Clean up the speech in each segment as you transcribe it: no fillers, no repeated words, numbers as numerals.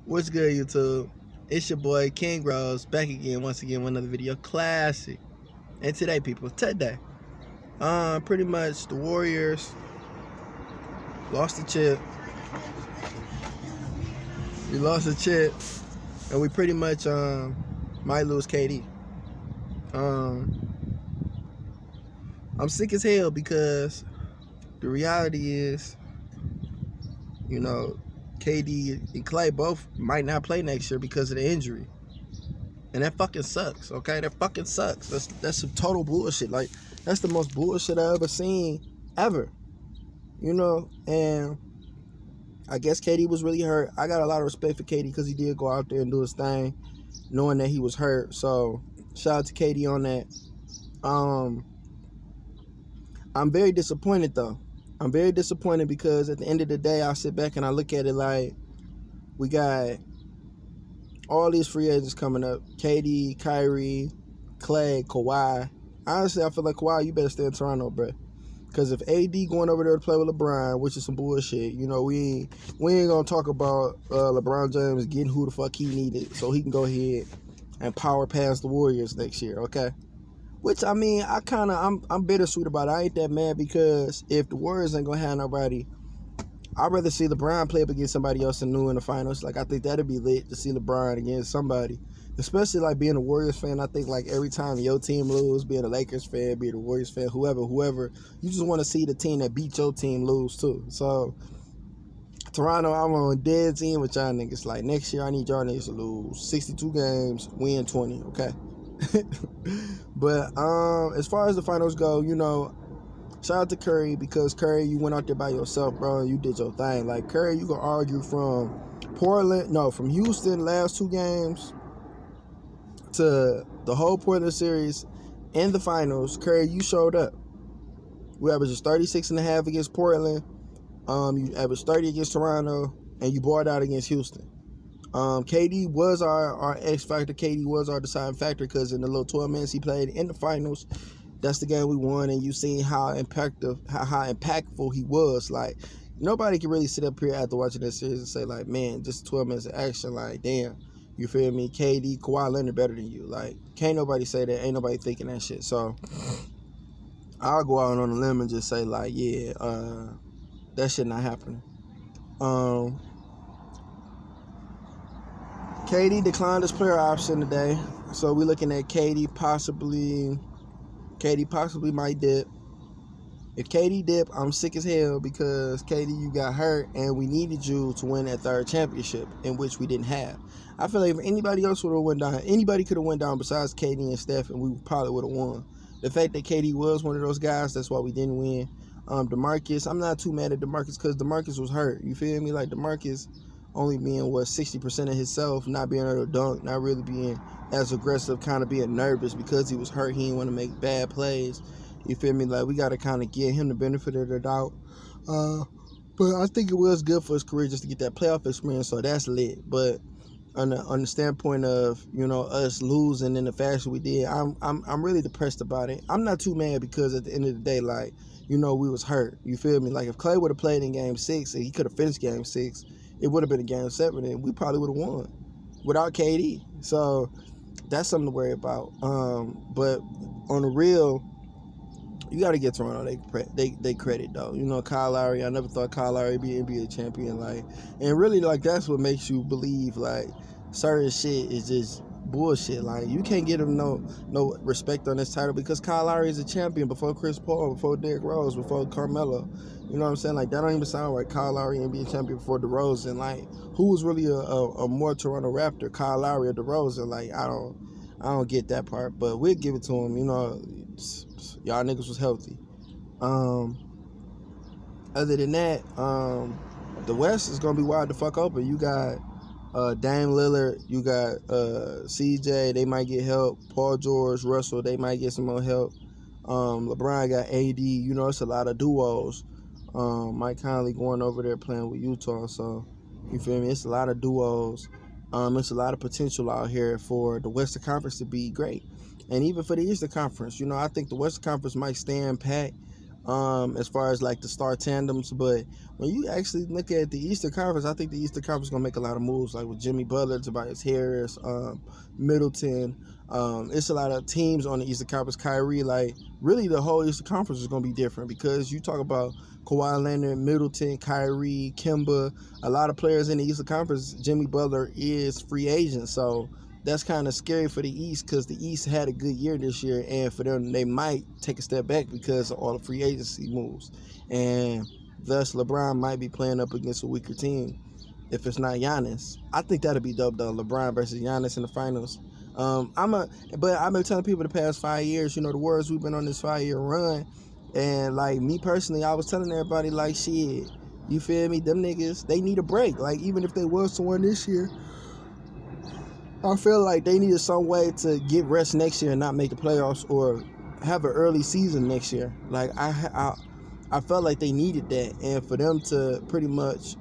What's good, YouTube? It's your boy King Rose back again, once again, with another video classic. And today, people, pretty much the Warriors lost the chip. We lost the chip, and we pretty much might lose KD. I'm sick as hell because the reality is, KD and Clay both might not play next year because of the injury. And that fucking sucks, okay? That fucking sucks. That's some total bullshit. Like, that's the most bullshit I ever seen, ever. And I guess KD was really hurt. I got a lot of respect for KD because he did go out there and do his thing, knowing that he was hurt. So, shout out to KD on that. I'm very disappointed, though. I'm very disappointed because at the end of the day, I sit back and I look at it like we got all these free agents coming up. KD, Kyrie, Clay, Kawhi. Honestly, I feel like Kawhi, you better stay in Toronto, bro. Because if AD going over there to play with LeBron, which is some bullshit, we ain't going to talk about LeBron James getting who the fuck he needed so he can go ahead and power past the Warriors next year, okay? Which, I mean, I'm bittersweet about it. I ain't that mad because if the Warriors ain't going to have nobody, I'd rather see LeBron play up against somebody else than new in the finals. Like, I think that'd be lit to see LeBron against somebody. Especially, like, being a Warriors fan, I think, like, every time your team lose, being a Lakers fan, being a Warriors fan, whoever, you just want to see the team that beat your team lose, too. So, Toronto, I'm on dead team with y'all niggas. Like, next year, I need y'all niggas to lose 62 games, win 20, okay? But, as far as the finals go, shout out to Curry because Curry, you went out there by yourself, bro, and you did your thing. Like, Curry, you can argue from from Houston last two games to the whole Portland series and the finals. Curry, you showed up. We averaged 36.5 against Portland. You averaged 30 against Toronto, and you bought out against Houston. KD was our X factor. KD was our deciding factor because in the little 12 minutes he played in the finals, that's the game we won, and you seen how impactful he was. Like, nobody can really sit up here after watching this series and say, like, man, just 12 minutes of action, like, damn, you feel me? KD, Kawhi Leonard better than you. Like, can't nobody say that. Ain't nobody thinking that shit. So, I'll go out on a limb and just say, like, yeah, that shit not happening. KD declined his player option today, so we're looking at KD possibly might dip. If KD dip, I'm sick as hell because KD, you got hurt and we needed you to win that third championship, in which we didn't have. I feel like if anybody else would have went down, anybody could have went down besides KD and Steph, and we probably would have won. The fact that KD was one of those guys, that's why we didn't win. DeMarcus, I'm not too mad at DeMarcus because DeMarcus was hurt. You feel me? Like, DeMarcus only being 60% of himself, not being able to dunk, not really being as aggressive, kind of being nervous because he was hurt. He didn't want to make bad plays. You feel me? Like, we got to kind of give him the benefit of the doubt. But I think it was good for his career just to get that playoff experience, so that's lit. But on the standpoint of, us losing in the fashion we did, I'm really depressed about it. I'm not too mad because at the end of the day, like, we was hurt. You feel me? Like, if Clay would have played in Game 6 and he could have finished Game 6, it would have been a Game 7 and we probably would have won without KD. So that's something to worry about. But on the real, you got to get Toronto they credit, though. Kyle Lowry, I never thought Kyle Lowry would be an NBA champion. Like, and really, like, that's what makes you believe, like, certain shit is just bullshit. Like, you can't get him no respect on this title because Kyle Lowry is a champion before Chris Paul, before Derrick Rose, before Carmelo. You know what I'm saying? Like, that don't even sound right. Kyle Lowry NBA champion before DeRozan. Like, who was really a more Toronto Raptor, Kyle Lowry or DeRozan? Like, I don't get that part, but we'll give it to him. Y'all niggas was healthy. Other than that, the West is gonna be wide the fuck open. You got Dame Lillard, you got CJ, they might get help. Paul George, Russell, they might get some more help. LeBron got AD, it's a lot of duos. Mike Conley going over there playing with Utah, so you feel me? It's a lot of duos. It's a lot of potential out here for the Western Conference to be great. And even for the Eastern Conference, I think the Western Conference might stand pat. as far as like the star tandems. But when you actually look at the Eastern Conference, I think the Eastern Conference is gonna make a lot of moves, like with Jimmy Butler, Tobias Harris, Middleton. It's a lot of teams on the Eastern Conference. Kyrie, like really, the whole Eastern Conference is gonna be different because you talk about Kawhi Leonard, Middleton, Kyrie, Kemba, a lot of players in the Eastern Conference. Jimmy Butler is free agent, so that's kind of scary for the East because the East had a good year this year, and for them, they might take a step back because of all the free agency moves, and thus LeBron might be playing up against a weaker team if it's not Giannis. I think that'll be dope though, LeBron versus Giannis in the finals. But I've been telling people the past 5 years, the Warriors, we've been on this 5-year run, and like me personally, I was telling everybody like, shit, you feel me? Them niggas, they need a break. Like even if they was to win this year, I feel like they needed some way to get rest next year and not make the playoffs or have an early season next year. Like I felt like they needed that, and for them to pretty much,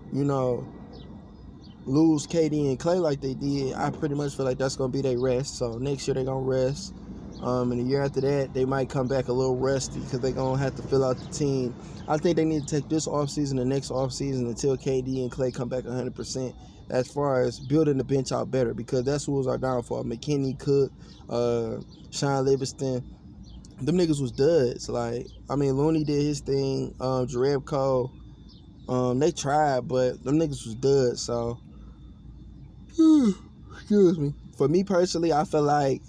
lose KD and Clay like they did, I pretty much feel like that's gonna be their rest. So next year they're gonna rest. And the year after that, they might come back a little rusty because they're gonna have to fill out the team. I think they need to take this offseason, the next offseason, until KD and Clay come back 100%. As far as building the bench out better, because that's who was our downfall. McKinney, Cook, Sean Livingston, them niggas was duds. Like, I mean, Looney did his thing. Jerebko, they tried, but them niggas was duds. So, excuse me. For me personally, I feel like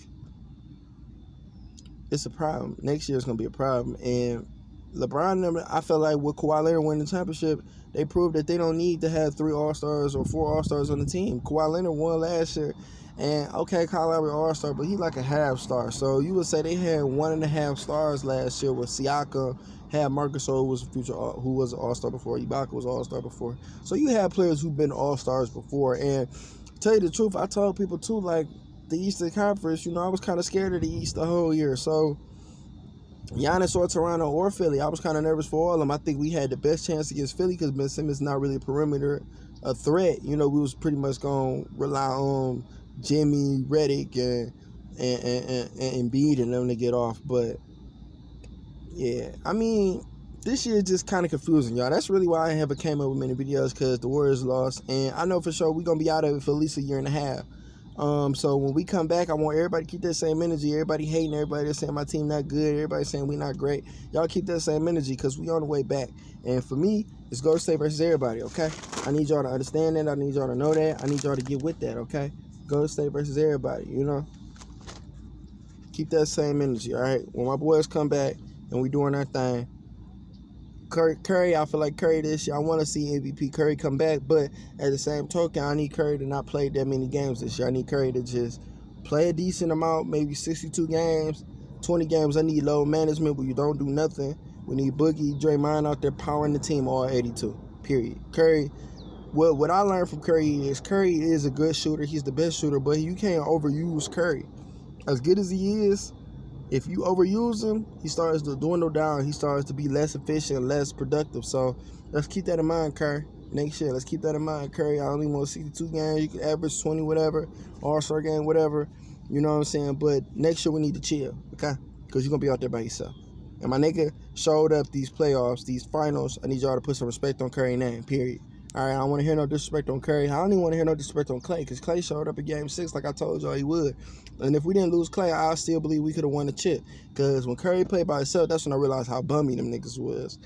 it's a problem. Next year is gonna be a problem. And LeBron, I feel like with Kawhi Leonard winning the championship, they proved that they don't need to have 3 All-Stars or 4 All-Stars on the team. Kawhi Leonard won last year, and okay, Kyle Lowry All-Star, but he like a half-star. So you would say they had 1.5 stars last year with Siakam, had Marcus who was an All-Star before, Ibaka was All-Star before. So you had players who've been All-Stars before. And to tell you the truth, I told people too, like the Eastern Conference, I was kind of scared of the East the whole year. So Giannis or Toronto or Philly, I was kind of nervous for all of them. I think we had the best chance against Philly because Ben Simmons is not really a perimeter threat. We was pretty much going to rely on Jimmy, Redick, and Embiid and them to get off. But, yeah, I mean, this year is just kind of confusing, y'all. That's really why I haven't came up with many videos, because the Warriors lost. And I know for sure we're going to be out of it for at least a year and a half. So when we come back, I want everybody to keep that same energy. Everybody hating, everybody saying my team not good, everybody saying we not great. Y'all keep that same energy because we on the way back. And for me, it's Golden State versus everybody, okay? I need y'all to understand that. I need y'all to know that. I need y'all to get with that, okay? Golden State versus everybody, Keep that same energy, all right? When my boys come back and we doing our thing, Curry, I feel like Curry this year, I want to see MVP Curry come back, but at the same token, I need Curry to not play that many games this year. I need Curry to just play a decent amount, maybe 62 games, 20 games. I need load management where you don't do nothing. We need Boogie, Draymond out there powering the team all 82, period. Curry, what I learned from Curry is a good shooter. He's the best shooter, but you can't overuse Curry. As good as he is, if you overuse him, he starts to dwindle down. He starts to be less efficient, less productive. So let's keep that in mind, Curry. Next year, let's keep that in mind, Curry. I only want 62 games. You can average 20, whatever. All-Star game, whatever. You know what I'm saying? But next year, we need to chill, okay? Because you're going to be out there by yourself. And my nigga showed up these playoffs, these finals. I need y'all to put some respect on Curry's name, period. All right, I don't want to hear no disrespect on Curry. I don't even want to hear no disrespect on Clay, because Clay showed up in Game 6 like I told y'all he would. And if we didn't lose Clay, I still believe we could have won the chip. Because when Curry played by himself, that's when I realized how bummy them niggas was.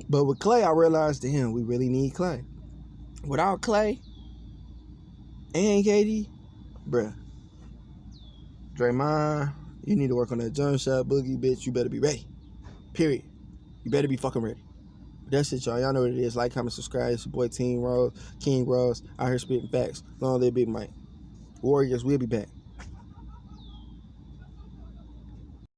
But with Clay, I realized, damn, we really need Clay. Without Clay and KD, bruh, Draymond, you need to work on that jump shot, Boogie, bitch. You better be ready. Period. You better be fucking ready. That's it, y'all. Y'all know what it is. Like, comment, subscribe. It's your boy King Rose, out here spitting facts. Long live Big Mike. Warriors, we'll be back.